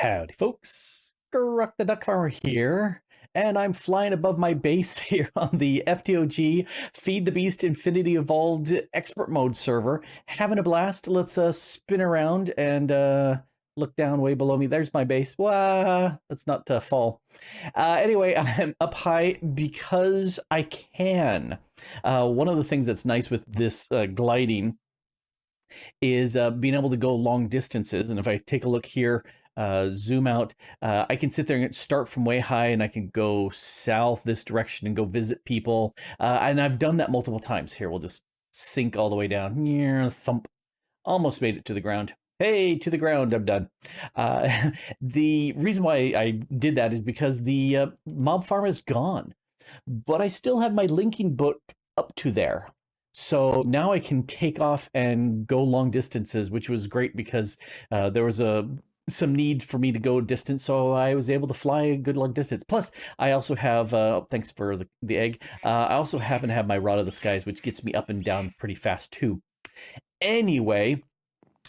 Howdy, folks. Grok the DuckFarmer here, and I'm flying above my base here on the FTOG Feed the Beast Infinity Evolved Expert Mode server. Having a blast. Let's spin around and look down way below me. There's my base. Wah! Let's not fall. Anyway, I'm up high because I can. One of the things that's nice with this gliding is being able to go long distances. And if I take a look here, zoom out, I can sit there and start from way high and I can go south this direction and go visit people. And I've done that multiple times. Here, we'll just sink all the way down. Yeah, thump. Almost made it to the ground. Hey, to the ground, I'm done. The reason why I did that is because the mob farm is gone. But I still have my linking book up to there. So now I can take off and go long distances, which was great because there was some need for me to go distance, so I was able to fly a good long distance. Plus, I also have, thanks for the egg, I also happen to have my Rod of the Skies, which gets me up and down pretty fast too. Anyway,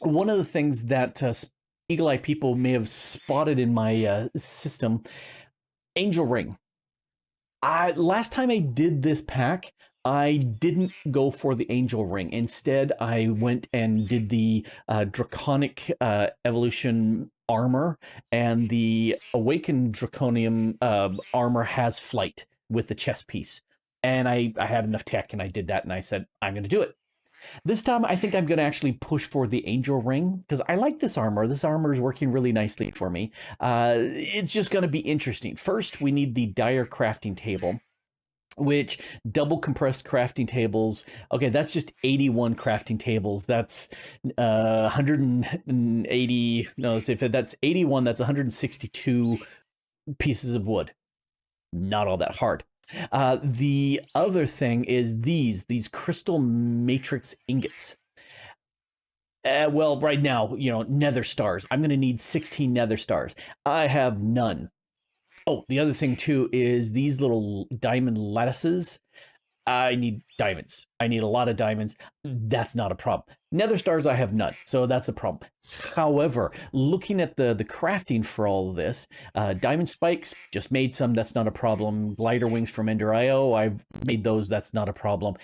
one of the things that Eagle Eye people may have spotted in my system, Angel Ring. Last time I did this pack, I didn't go for the Angel Ring. Instead, I went and did the Draconic Evolution armor, and the Awakened Draconium armor has flight with the chest piece. And I had enough tech, and I did that, and I said, I'm going to do it. This time, I think I'm going to actually push for the Angel Ring, because I like this armor. This armor is working really nicely for me. It's just going to be interesting. First, we need the Dire crafting table, which double compressed crafting tables. Okay, that's just 81 crafting tables. That's 180. No, if that's 81, that's 162 pieces of wood. Not all that hard. The other thing is these crystal matrix ingots. Well, right now, nether stars. I'm going to need 16 nether stars. I have none. Oh, the other thing too is these little diamond lattices. I need diamonds. I need a lot of diamonds. That's not a problem. Nether stars, I have none, so that's a problem. However, looking at the crafting for all of this, diamond spikes, just made some, that's not a problem. Glider wings from Ender IO, I've made those, that's not a problem.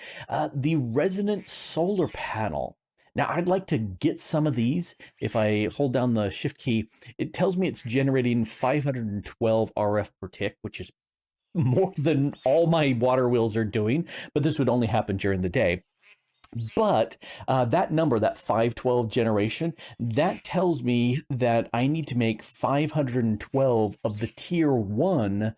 The resonant solar panel. Now, I'd like to get some of these. If I hold down the shift key, it tells me it's generating 512 RF per tick, which is more than all my water wheels are doing, but this would only happen during the day. But that number, that 512 generation, that tells me that I need to make 512 of the tier 1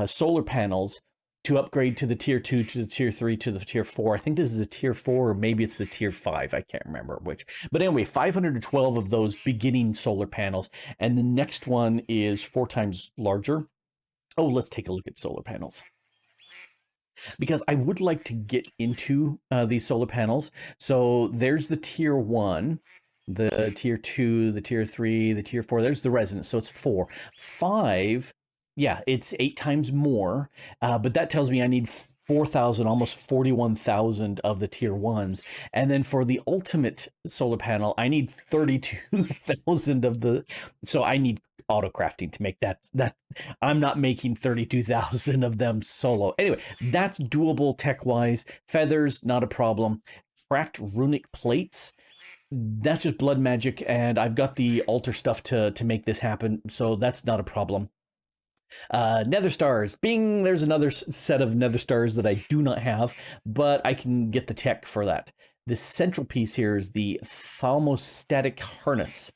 solar panels to upgrade to the tier 2, to the tier 3, to the tier 4. I think this is a tier 4, or maybe it's the tier 5. I can't remember which. But anyway, 512 of those beginning solar panels. And the next one is 4 times larger. Oh, let's take a look at solar panels, because I would like to get into these solar panels. So there's the tier 1, the tier 2, the tier 3, the tier 4. There's the resonance. So it's 4. 5, yeah, it's 8 times more, but that tells me I need 4,000, almost 41,000 of the tier 1s. And then for the ultimate solar panel, I need 32,000 of the, so I need auto crafting to make that I'm not making 32,000 of them solo. Anyway, that's doable tech wise. Feathers, not a problem. Cracked runic plates, that's just blood magic, and I've got the altar stuff to make this happen, so that's not a problem. Nether stars, bing, there's another set of nether stars that I do not have, but I can get the tech for that. The central piece here is the thalmostatic harness.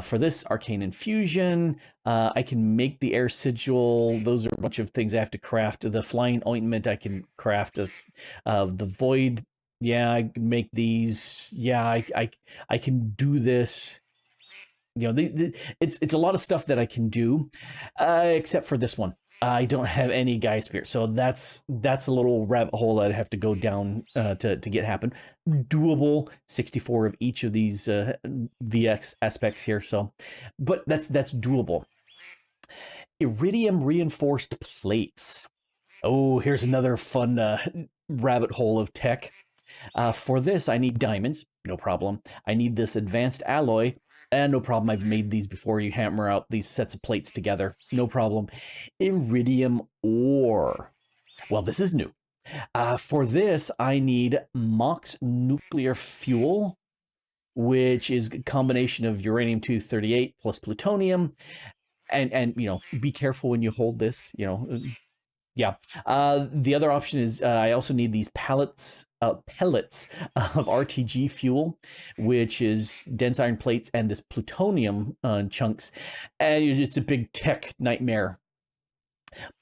For this, arcane infusion, I can make the air sigil. Those are a bunch of things I have to craft. The flying ointment I can craft. It's the void. Yeah, I can make these. Yeah, I can do this. It's a lot of stuff that I can do, except for this one. I don't have any Gaia Spirit, so that's a little rabbit hole I'd have to go down to get happen. Doable, 64 of each of these VX aspects here. So, but that's doable. Iridium reinforced plates. Oh, here's another fun rabbit hole of tech. For this, I need diamonds, no problem. I need this advanced alloy. And no problem. I've made these before. You hammer out these sets of plates together. No problem. Iridium ore. Well, this is new. For this, I need MOX nuclear fuel, which is a combination of uranium-238 plus plutonium. And you know, be careful when you hold this. You know, yeah. The other option is I also need these pellets of RTG fuel, which is dense iron plates and this plutonium chunks. And it's a big tech nightmare.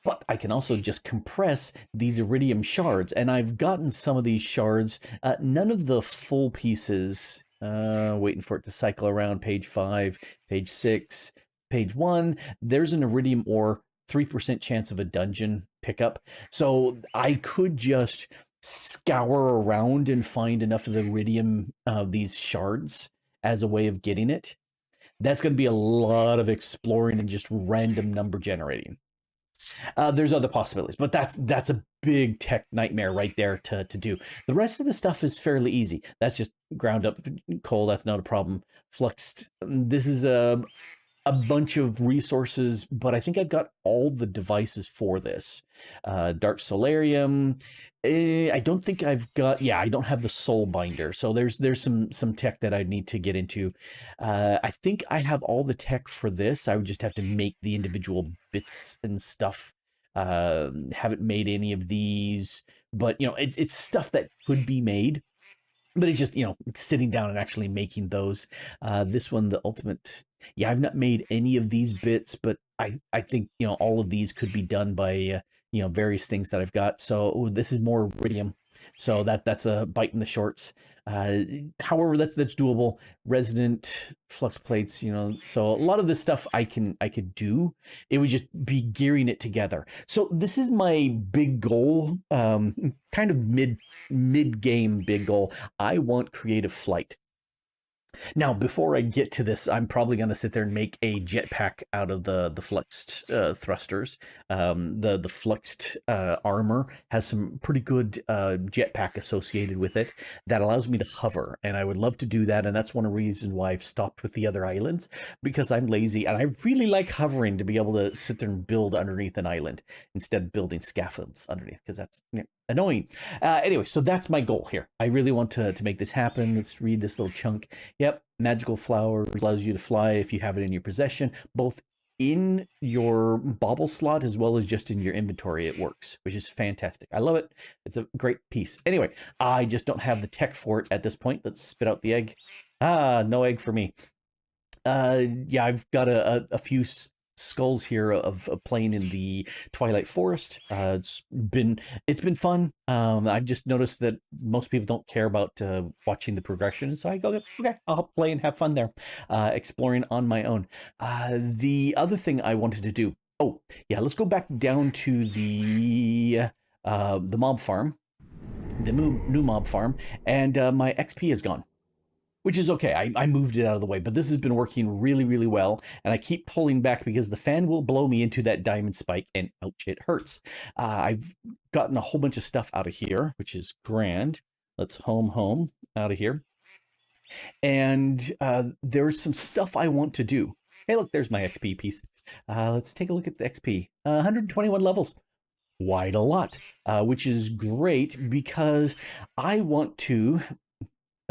But I can also just compress these iridium shards, and I've gotten some of these shards, none of the full pieces, waiting for it to cycle around page 5, page 6, page 1. There's an iridium ore, 3% chance of a dungeon pickup. So I could just scour around and find enough of the iridium, these shards, as a way of getting it. That's going to be a lot of exploring and just random number generating. There's other possibilities, but that's a big tech nightmare right there to do. The rest of the stuff is fairly easy. That's just ground up coal. That's not a problem. Fluxed. This is a bunch of resources, but I think I've got all the devices for this. Dark Solarium. I don't think I've got. Yeah, I don't have the Soul Binder. So there's some tech that I need to get into. I think I have all the tech for this. I would just have to make the individual bits and stuff. Haven't made any of these, but you know, it's stuff that could be made. But it's just, you know, sitting down and actually making those. This one, the ultimate. Yeah, I've not made any of these bits, but I think, you know, all of these could be done by, you know, various things that I've got. So this is more iridium. So that's a bite in the shorts. However, that's doable. Resident flux plates, you know, so a lot of this stuff I could do. It would just be gearing it together. So this is my big goal, kind of mid game big goal. I want creative flight. Now, before I get to this, I'm probably going to sit there and make a jetpack out of the fluxed thrusters. The fluxed armor has some pretty good jetpack associated with it that allows me to hover, and I would love to do that. And that's one of the reasons why I've stopped with the other islands, because I'm lazy and I really like hovering to be able to sit there and build underneath an island instead of building scaffolds underneath, because that's, you know, annoying. Anyway, so that's my goal here. I really want to make this happen. Let's read this little chunk. Yep, magical flowers allows you to fly if you have it in your possession, both in your bauble slot as well as just in your inventory. It works, which is fantastic. I love it. It's a great piece. Anyway, I just don't have the tech for it at this point. Let's spit out the egg. No egg for me. Yeah, I've got a few skulls here of playing in the Twilight Forest. It's been fun. I've just noticed that most people don't care about watching the progression, so I go, okay, I'll play and have fun there, exploring on my own. The other thing I wanted to do, oh yeah, let's go back down to the mob farm, the new mob farm, and my XP is gone. Which is okay. I moved it out of the way, but this has been working really, really well. And I keep pulling back because the fan will blow me into that diamond spike, and ouch, it hurts. I've gotten a whole bunch of stuff out of here, which is grand. Let's home out of here. And there's some stuff I want to do. Hey, look, there's my XP piece. Let's take a look at the XP. 121 levels. Quite a lot, which is great because I want to...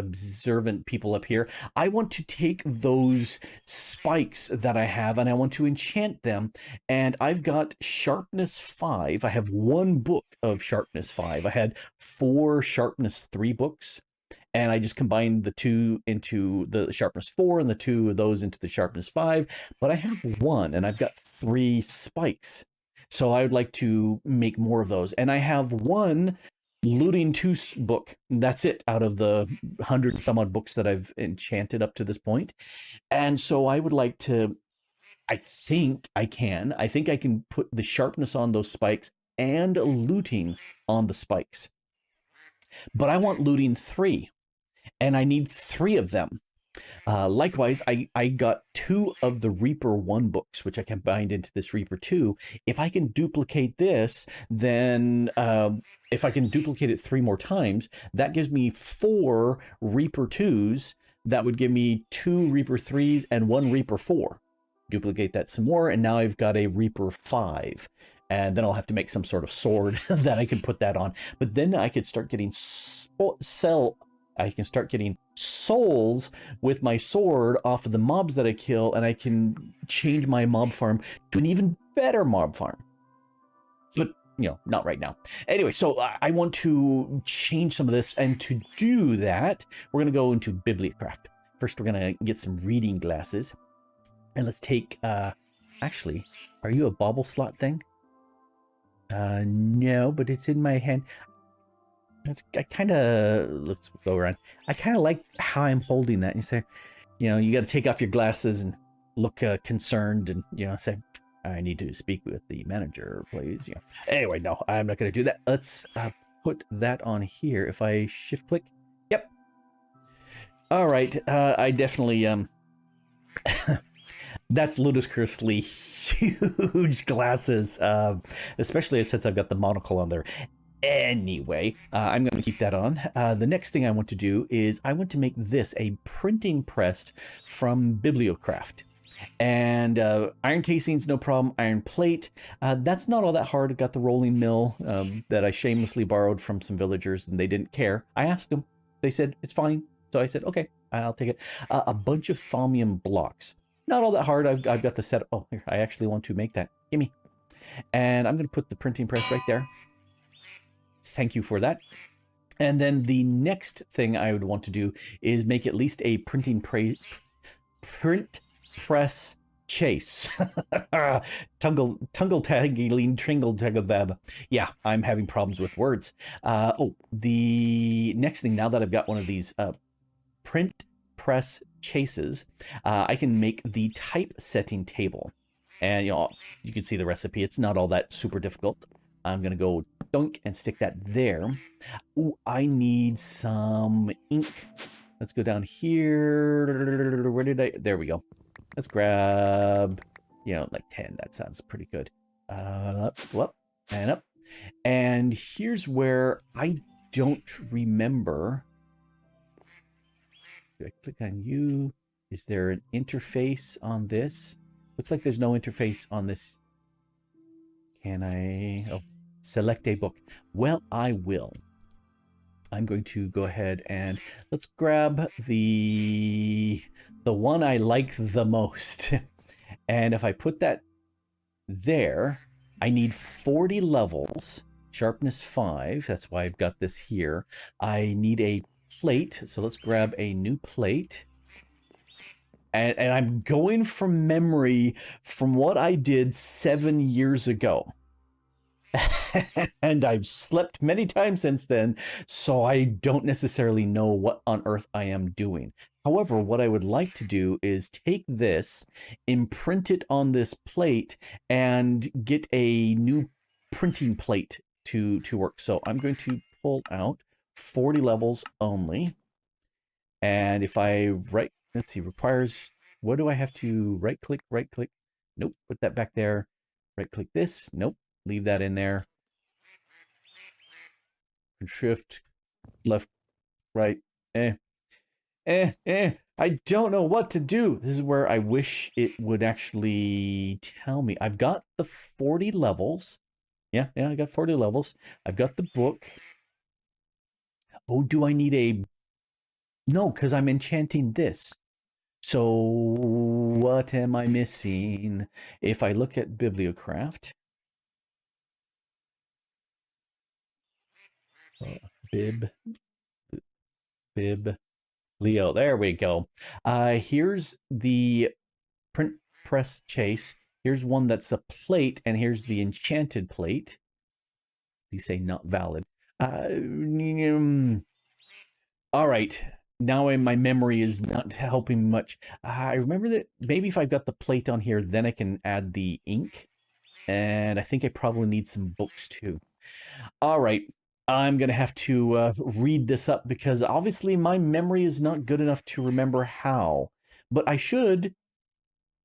observant people up here, I want to take those spikes that I have and I want to enchant them. And I've got sharpness 5. I have 1 book of sharpness 5. I had 4 sharpness 3 books, and I just combined the 2 into the sharpness 4 and the 2 of those into the sharpness 5. But I have 1 and I've got 3 spikes. So I would like to make more of those. And I have 1 looting 2 book. That's it out of the 100 some odd books that I've enchanted up to this point. And so I would like to, I think I can put the sharpness on those spikes and looting on the spikes. But I want looting 3, and I need 3 of them. Likewise, I got 2 of the Reaper 1 books, which I combined into this Reaper 2. If I can duplicate this, then if I can duplicate it 3 more times, that gives me 4 Reaper 2s that would give me 2 Reaper 3s and 1 Reaper 4. Duplicate that some more, and now I've got a Reaper 5. And then I'll have to make some sort of sword that I can put that on. But then I could start getting I can start getting souls with my sword off of the mobs that I kill, and I can change my mob farm to an even better mob farm. But, you know, not right now. Anyway, so I want to change some of this, and to do that, we're going to go into Bibliocraft. First, we're going to get some reading glasses. And let's take, actually, are you a bauble slot thing? No, but it's in my hand. I kind of, let's go around. I kind of like how I'm holding that. You say, you know, you got to take off your glasses and look concerned, and, you know, say, I need to speak with the manager, please. You know. Anyway, no, I'm not going to do that. Let's put that on here. If I shift click, yep. All right, I definitely that's ludicrously huge glasses, especially since I've got the monocle on there. Anyway, I'm going to keep that on. The next thing I want to do is I want to make this a printing press from Bibliocraft. And iron casings, no problem. Iron plate, that's not all that hard. I got the rolling mill that I shamelessly borrowed from some villagers, and they didn't care. I asked them. They said, it's fine. So I said, okay, I'll take it. A bunch of thaumium blocks. Not all that hard. I've got the set. Oh, here, I actually want to make that. Gimme. And I'm going to put the printing press right there. Thank you for that. And then the next thing I would want to do is make at least a print press chase. Tungle tagging tringle taggabab. Yeah, I'm having problems with words. Oh, the next thing, now that I've got one of these print press chases, I can make the typesetting table. And, you know, you can see the recipe. It's not all that super difficult. I'm going to go dunk and stick that there. Ooh, I need some ink. Let's go down here. Where did I? There we go. Let's grab, you know, like 10. That sounds pretty good. Up, and up. And here's where I don't remember. Do I click on you? Is there an interface on this? Looks like there's no interface on this. Can I? Oh, select a book. Well, I will. I'm going to go ahead and let's grab the one I like the most. And if I put that there, I need 40 levels, sharpness 5. That's why I've got this here. I need a plate. So let's grab a new plate. And I'm going from memory from what I did 7 years ago. And I've slept many times since then, so I don't necessarily know what on earth I am doing. However, what I would like to do is take this, imprint it on this plate, and get a new printing plate to work. So I'm going to pull out 40 levels only. And if I let's see, requires, what do I have to right click? Nope, put that back there. Right click this. Nope, leave that in there. Shift, left, right, I don't know what to do. This is where I wish it would actually tell me. I've got the 40 levels. Yeah, I got 40 levels. I've got the book. Oh, do I need a... No, because I'm enchanting this. So what am I missing? If I look at Bibliocraft... Bib, Leo, there we go. Here's the print press chase. Here's one that's a plate, and here's the enchanted plate. These say not valid. All right. Now my memory is not helping much. I remember that maybe if I've got the plate on here, then I can add the ink. And I think I probably need some books too. All right. I'm going to have to read this up because obviously my memory is not good enough to remember how. But I should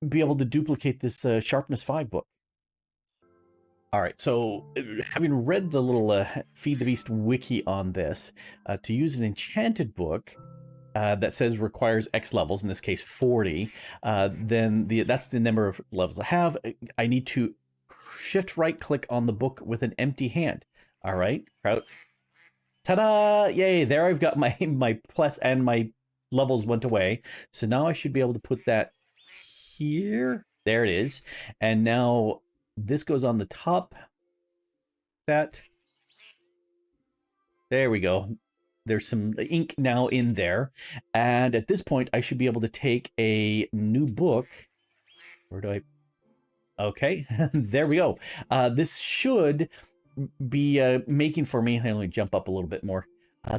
be able to duplicate this Sharpness 5 book. All right, so having read the little Feed the Beast wiki on this, to use an enchanted book, that says requires X levels, in this case 40, then that's the number of levels I have. I need to shift right click on the book with an empty hand. All right, crouch. Ta-da! Yay, there I've got my plus and my levels went away. So now I should be able to put that here. There it is. And now this goes on the top. That. There we go. There's some ink now in there. And at this point, I should be able to take a new book. Where do I... Okay, there we go. This should be making for me... Let me jump up a little bit more.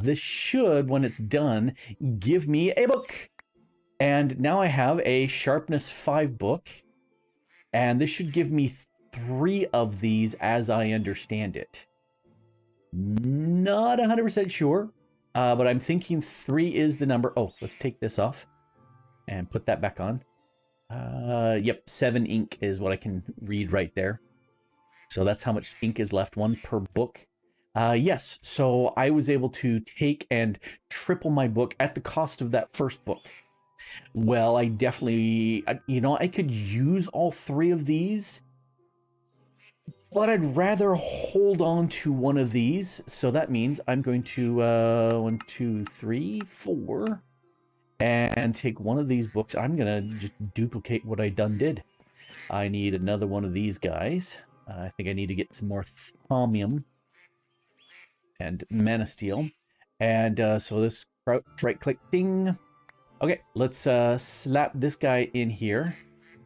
This should, when it's done, give me a book. And now I have a Sharpness 5 book. And this should give me 3 of these as I understand it. Not 100% sure, but I'm thinking 3 is the number. Oh, let's take this off and put that back on. Yep, 7 ink is what I can read right there. So that's how much ink is left, 1 per book. Yes, so I was able to take and triple my book at the cost of that first book. Well, I definitely, you know, I could use all 3 of these, but I'd rather hold on to one of these. So that means I'm going to 1, 2, 3, 4, and take one of these books. I'm gonna just duplicate what I did. I need another one of these guys. I think I need to get some more Thaumium and Mana Steel. And so this right click ding. Okay, let's slap this guy in here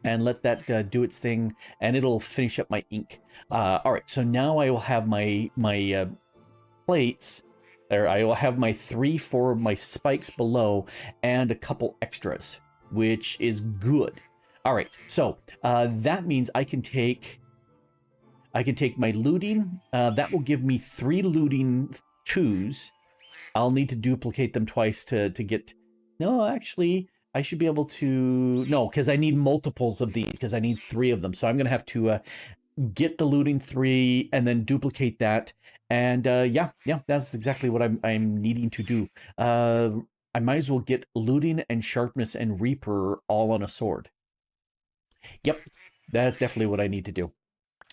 and let that do its thing, and it'll finish up my ink. All right, so now I will have my plates, or I will have my 3 for my spikes below, and a couple extras, which is good. All right, so that means I can take my looting. That will give me 3 looting 2s. I'll need to duplicate them twice to get. No, actually, I should be able to... No, because I need multiples of these, because I need 3 of them. So I'm going to have to get the looting 3 and then duplicate that. And yeah, that's exactly what I'm needing to do. I might as well get looting and sharpness and reaper all on a sword. Yep, that's definitely what I need to do.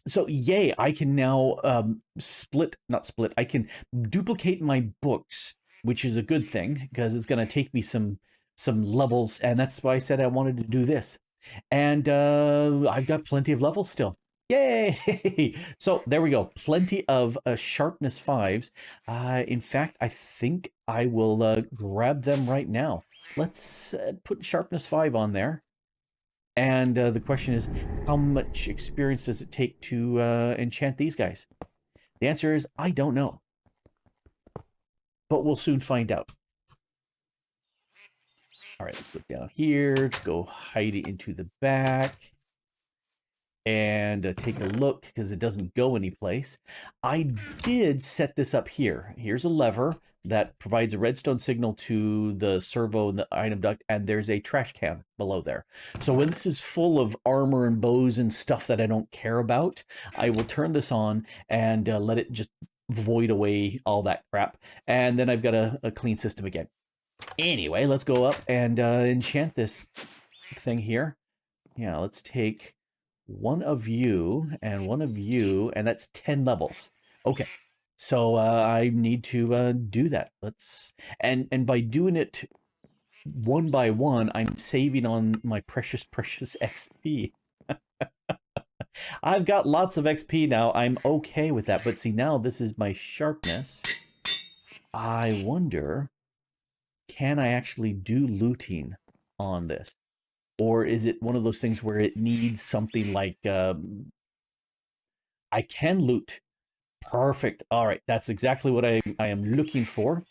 So yay, I can now I can duplicate my books, which is a good thing because it's going to take me some levels, and that's why I said I wanted to do this. And I've got plenty of levels still. Yay! So there we go, plenty of sharpness 5s. In fact, I think I will grab them right now. Let's put sharpness 5 on there. And the question is, how much experience does it take to enchant these guys? The answer is, I don't know. But we'll soon find out. All right, let's go down here. Let's go hide it into the back. And take a look, because it doesn't go anyplace. I did set this up here. Here's a lever that provides a redstone signal to the servo and the item duct, and there's a trash can below there. So when this is full of armor and bows and stuff that I don't care about, I will turn this on and let it just void away all that crap. And then I've got a clean system again. Anyway, let's go up and enchant this thing here. Yeah, let's take one of you and one of you, and that's 10 levels. Okay, so I need to do that. Let's and by doing it one by one, I'm saving on my precious XP. I've got lots of XP now. I'm okay with that. But see, now this is my sharpness. I wonder, can I actually do looting on this? Or is it one of those things where it needs something like, I can loot. Perfect. All right. That's exactly what I am looking for.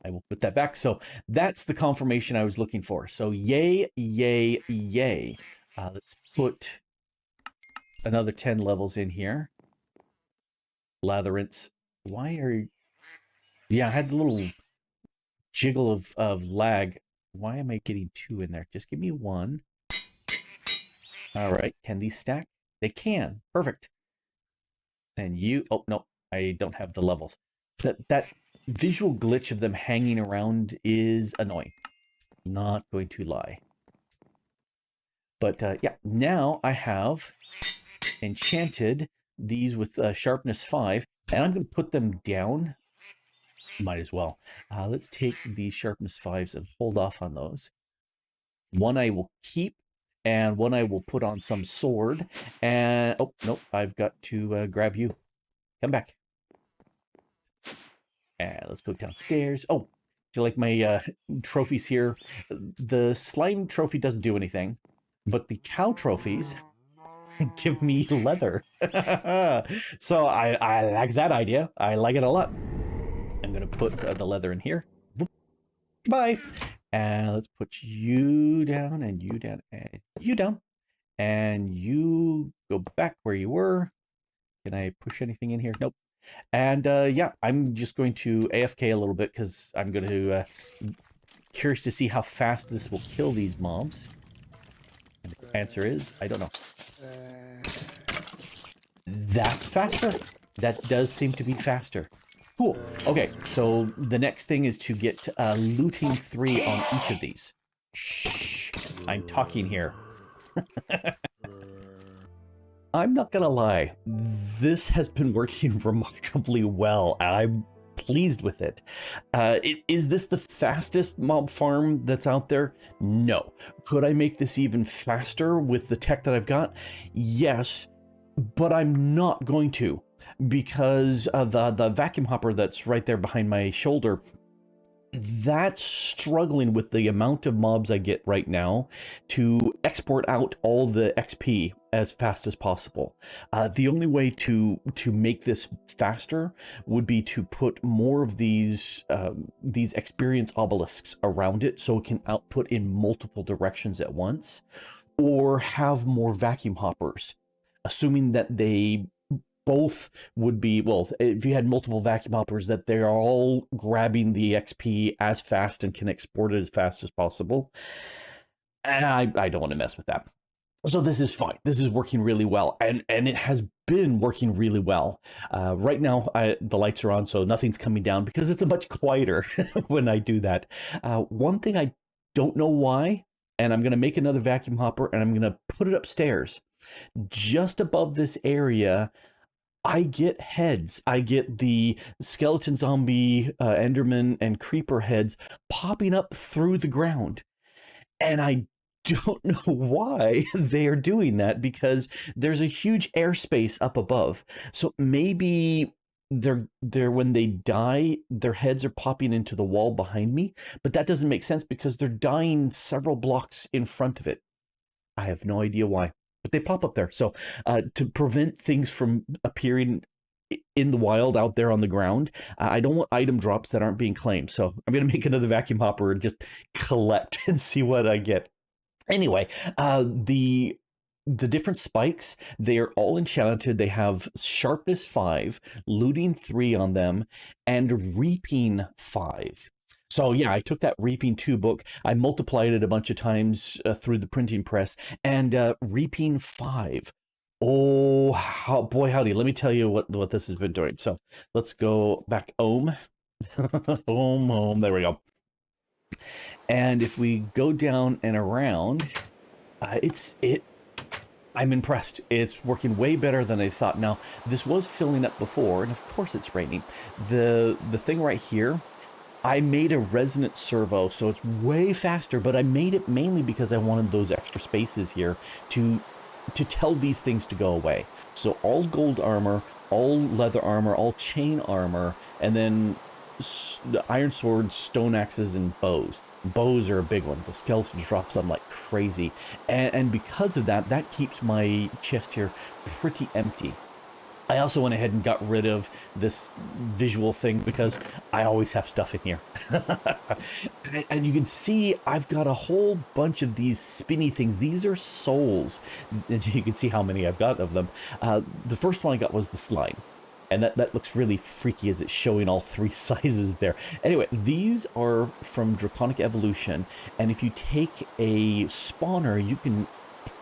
I will put that back. So that's the confirmation I was looking for. So yay, yay, yay. Let's put another 10 levels in here. Labyrinths. Why are... Yeah, I had the little jiggle of lag. Why am I getting 2 in there? Just give me 1. All right. Can these stack? They can. Perfect. And you... Oh, no. I don't have the levels. That visual glitch of them hanging around is annoying. Not going to lie. But yeah, now I have enchanted these with sharpness 5, and I'm going to put them down. Might as well. Let's take these sharpness 5s and hold off on those. One I will keep, and one I will put on some sword. And oh nope, I've got to grab you. Come back. And let's go downstairs. Oh, do you like my trophies here? The slime trophy doesn't do anything, but the cow trophies give me leather. So I like that idea. I like it a lot. I'm gonna put the leather in here. Bye. And let's put you down and you down and you down. And you go back where you were. Can I push anything in here? Nope. And yeah, I'm just going to AFK a little bit because I'm going to curious to see how fast this will kill these mobs. And the answer is, I don't know. That's faster. That does seem to be faster. Cool. Okay, so the next thing is to get looting 3 on each of these. Shh. I'm talking here. I'm not gonna lie, this has been working remarkably well, and I'm pleased with it. Is this the fastest mob farm that's out there? No. Could I make this even faster with the tech that I've got? Yes, but I'm not going to, because the vacuum hopper that's right there behind my shoulder, that's struggling with the amount of mobs I get right now to export out all the XP as fast as possible. The only way to make this faster would be to put more of these experience obelisks around it so it can output in multiple directions at once, or have more vacuum hoppers, assuming that they both would be, well, if you had multiple vacuum hoppers, that they're all grabbing the XP as fast and can export it as fast as possible. And I don't want to mess with that. So this is fine. This is working really well, and it has been working really well. Right now, the lights are on, so nothing's coming down because it's a much quieter when I do that. One thing I don't know why, and I'm going to make another vacuum hopper, and I'm going to put it upstairs. Just above this area, I get heads. I get the skeleton zombie, enderman, and creeper heads popping up through the ground. And I don't know why they are doing that, because there's a huge airspace up above. So maybe they're when they die, their heads are popping into the wall behind me, but that doesn't make sense because they're dying several blocks in front of it. I have no idea why, but they pop up there. So to prevent things from appearing in the wild out there on the ground, I don't want item drops that aren't being claimed. So I'm going to make another vacuum hopper and just collect and see what I get. Anyway, the different spikes, they are all enchanted. They have sharpness 5, looting 3 on them, and reaping 5. So yeah, I took that reaping 2 book, I multiplied it a bunch of times through the printing press, and reaping 5. Oh, boy, howdy. Let me tell you what this has been doing. So let's go back home. home. There we go. And if we go down and around, I'm impressed. It's working way better than I thought. Now, this was filling up before, and of course it's raining. The thing right here, I made a resonant servo, so it's way faster, but I made it mainly because I wanted those extra spaces here to tell these things to go away. So all gold armor, all leather armor, all chain armor, and then the iron swords, stone axes, and bows. Bows are a big one. The skeleton drops them like crazy. And because of that, that keeps my chest here pretty empty. I also went ahead and got rid of this visual thing because I always have stuff in here. And you can see I've got a whole bunch of these spinny things. These are souls. And you can see how many I've got of them. The first one I got was the slime. And that looks really freaky as it's showing all 3 sizes there. Anyway, these are from Draconic Evolution. And if you take a spawner, you can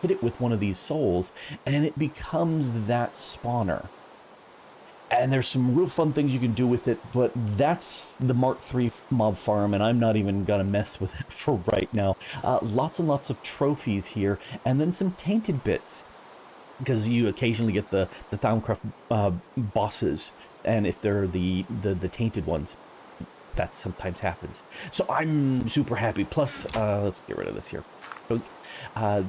hit it with one of these souls, and it becomes that spawner. And there's some real fun things you can do with it, but that's the Mark III mob farm, and I'm not even gonna mess with it for right now. Lots and lots of trophies here, and then some tainted bits, because you occasionally get the Thaumcraft bosses, and if they're the tainted ones, that sometimes happens. So I'm super happy. Plus, let's get rid of this here. Uh,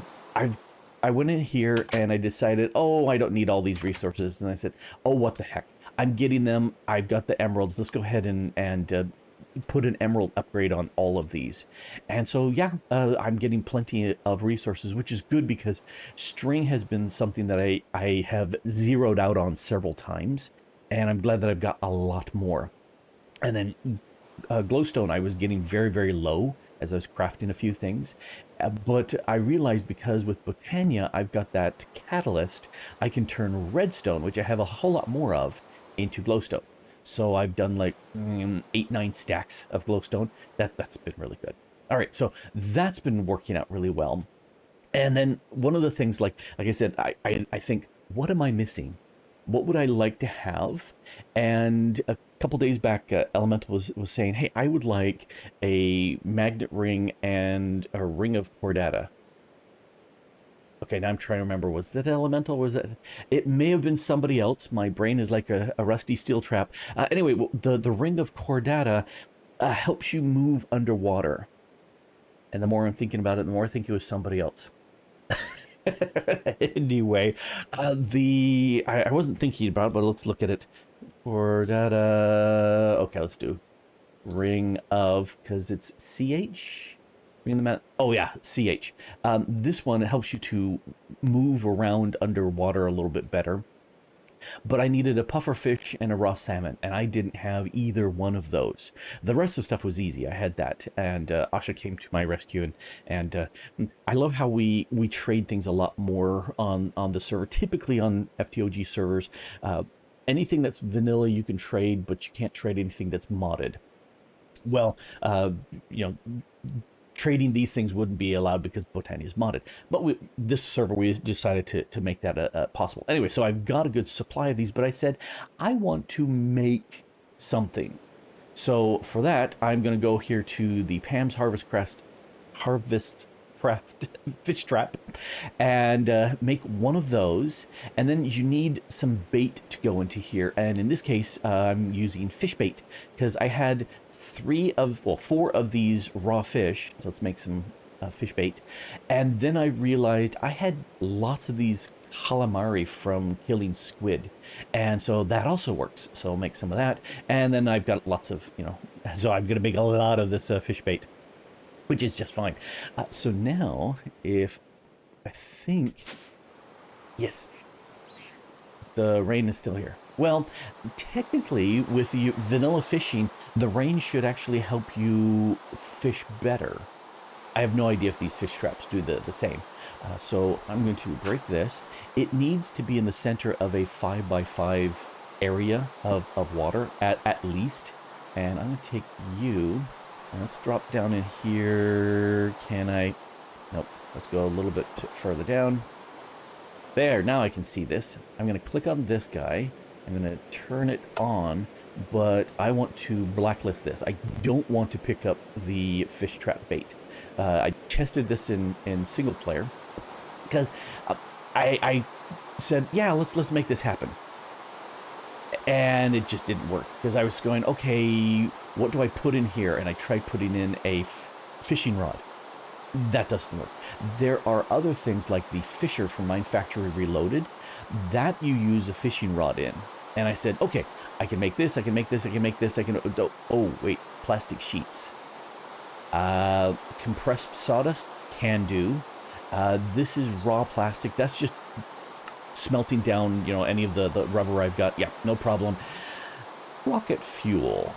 I went in here and I decided, oh, I don't need all these resources. And I said, oh, what the heck? I'm getting them. I've got the emeralds. Let's go ahead and put an emerald upgrade on all of these. And so, yeah, I'm getting plenty of resources, which is good because string has been something that I have zeroed out on several times. And I'm glad that I've got a lot more. And then glowstone, I was getting very, very low as I was crafting a few things. But I realized because with Botania, I've got that catalyst, I can turn redstone, which I have a whole lot more of, into glowstone. So I've done like 8-9 stacks of glowstone. That's been really good. All right, so that's been working out really well. And then one of the things, like I said, I think, what am I missing? What would I like to have? And a couple days back, Elemental was saying, hey, I would like a magnet ring and a ring of Cordata. Okay, now I'm trying to remember, was that Elemental? Was that? It may have been somebody else. My brain is like a rusty steel trap. Anyway, the ring of Cordata helps you move underwater. And the more I'm thinking about it, the more I think it was somebody else. Anyway, I wasn't thinking about it, but let's look at it. Cordata. Okay, let's do ring of, because it's CH. Ring the mat. Oh yeah, CH. This one helps you to move around underwater a little bit better. But I needed a puffer fish and a raw salmon, and I didn't have either one of those. The rest of the stuff was easy. I had that, and Asha came to my rescue, and I love how we trade things a lot more on the server. Typically on FTOG servers, anything that's vanilla you can trade, but you can't trade anything that's modded. Well, you know, trading these things wouldn't be allowed because Botania is modded. But this server, we decided to make that possible. Anyway, so I've got a good supply of these, but I said, I want to make something. So for that, I'm going to go here to the Pam's Harvest Craft fish trap and make one of those. And then you need some bait to go into here. And in this case, I'm using fish bait because I had 4 of these raw fish. So let's make some fish bait. And then I realized I had lots of these calamari from killing squid, and so that also works. So I'll make some of that, and then I've got lots of, so I'm gonna make a lot of this fish bait, which is just fine. So now, if I think, yes, the rain is still here. Well, technically, with the vanilla fishing, the rain should actually help you fish better. I have no idea if these fish traps do the same. So I'm going to break this. It needs to be in the center of a 5x5 area of water at least. And I'm going to take you. Let's drop down in here. Can I? Nope. Let's go a little bit further down. There, now I can see this. I'm going to click on this guy. I'm going to turn it on, but I want to blacklist this. I don't want to pick up the fish trap bait. I tested this in single player because I said, yeah, let's make this happen. And it just didn't work because I was going, okay, what do I put in here? And I tried putting in a fishing rod. That doesn't work. There are other things like the Fisher from Mine Factory Reloaded that you use a fishing rod in. And I said, okay, I can make this, I can make this, I can make this, I can, oh, wait, plastic sheets. Compressed sawdust, can do. This is raw plastic. That's just smelting down, any of the rubber I've got. Yeah, no problem. Rocket fuel.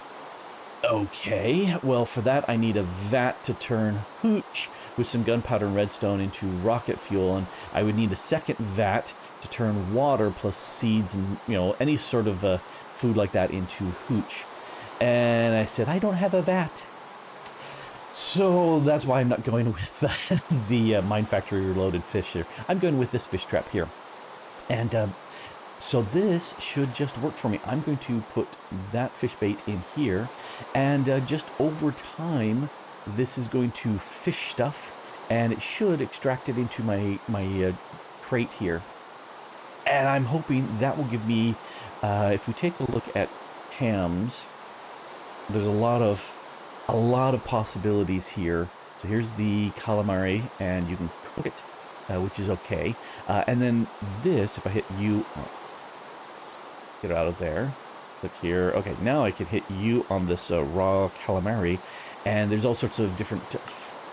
Okay, well, for that, I need a vat to turn hooch with some gunpowder and redstone into rocket fuel, and I would need a second vat to turn water plus seeds and, any sort of food like that into hooch. And I said, I don't have a vat. So that's why I'm not going with the Mine Factory Reloaded fish here. I'm going with this fish trap here. And So this should just work for me. I'm going to put that fish bait in here, and just over time, this is going to fish stuff, and it should extract it into my crate here. And I'm hoping that will give me, if we take a look at hams, there's a lot of possibilities here. So here's the calamari, and you can cook it, which is okay. And then this, if I hit U, let's get out of there. Click here. Okay, now I can hit U on this raw calamari, and there's all sorts of different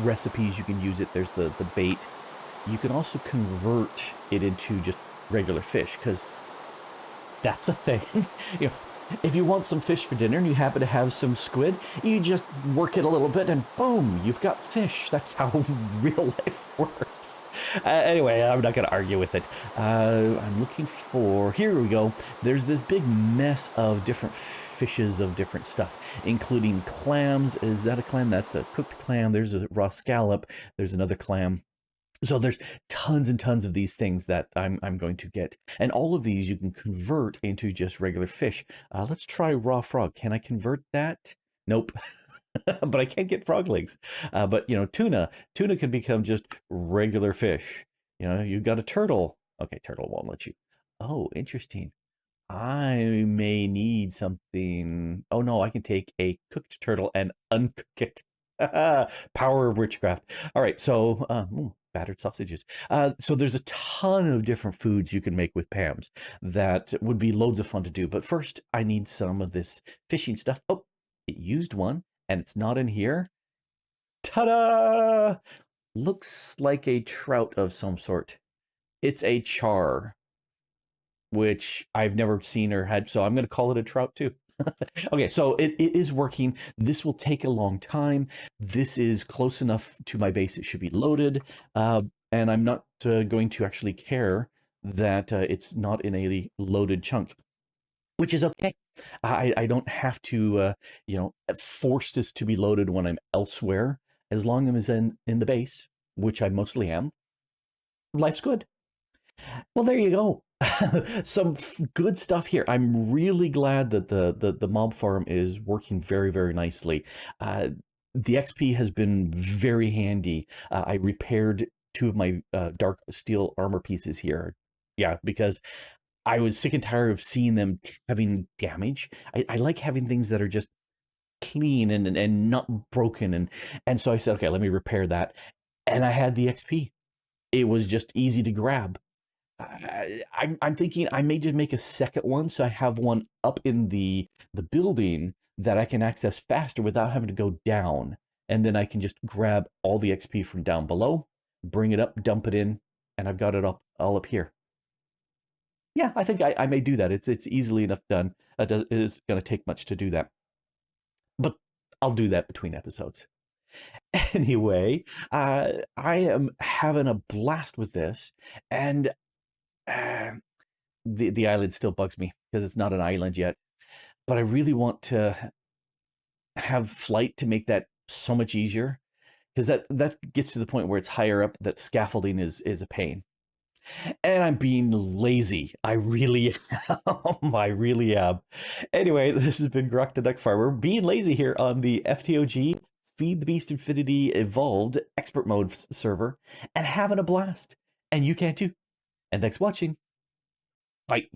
recipes you can use it. There's the bait. You can also convert it into just regular fish, because that's a thing. You know, if you want some fish for dinner and you happen to have some squid, you just work it a little bit and boom, you've got fish. That's how real life works. Anyway, I'm not going to argue with it. I'm looking for, here we go. There's this big mess of different fishes of different stuff, including clams. Is that a clam? That's a cooked clam. There's a raw scallop. There's another clam. So there's tons and tons of these things that I'm going to get. And all of these you can convert into just regular fish. Let's try raw frog. Can I convert that? Nope. But I can't get frog legs. But, you know, tuna can become just regular fish. You know, you've got a turtle. Okay, turtle won't let you. Oh, interesting. I may need something. Oh no, I can take a cooked turtle and uncook it. Power of witchcraft. All right, so battered sausages. So there's a ton of different foods you can make with Pam's that would be loads of fun to do. But first, I need some of this fishing stuff. Oh, it used one, and it's not in here. Ta-da! Looks like a trout of some sort. It's a char, which I've never seen or had, so I'm going to call it a trout too. Okay, so it is working. This will take a long time. This is close enough to my base. It should be loaded, and I'm not going to actually care that it's not in a loaded chunk, which is okay. I don't have to, you know, force this to be loaded when I'm elsewhere. As long as I'm in the base, which I mostly am, life's good. Well, there you go. Some good stuff here. I'm really glad that the mob farm is working very, very nicely. The XP has been very handy. I repaired two of my dark steel armor pieces here. Yeah, because I was sick and tired of seeing them having damage. I like having things that are just clean and not broken. And so I said, okay, let me repair that. And I had the XP. It was just easy to grab. I'm thinking I may just make a second one so I have one up in the building that I can access faster without having to go down. And then I can just grab all the XP from down below, bring it up, dump it in, and I've got it up all up here. Yeah, I think I may do that. It's easily enough done. It is going to take much to do that. But I'll do that between episodes. Anyway, I am having a blast with this, and uh, the island still bugs me because it's not an island yet. But I really want to have flight to make that so much easier, because that gets to the point where it's higher up that scaffolding is a pain. And I'm being lazy. I really am. I really am. Anyway, this has been Grok the DuckFarmer being lazy here on the FTOG Feed the Beast Infinity Evolved Expert Mode server and having a blast. And you can too. And thanks for watching. Bye.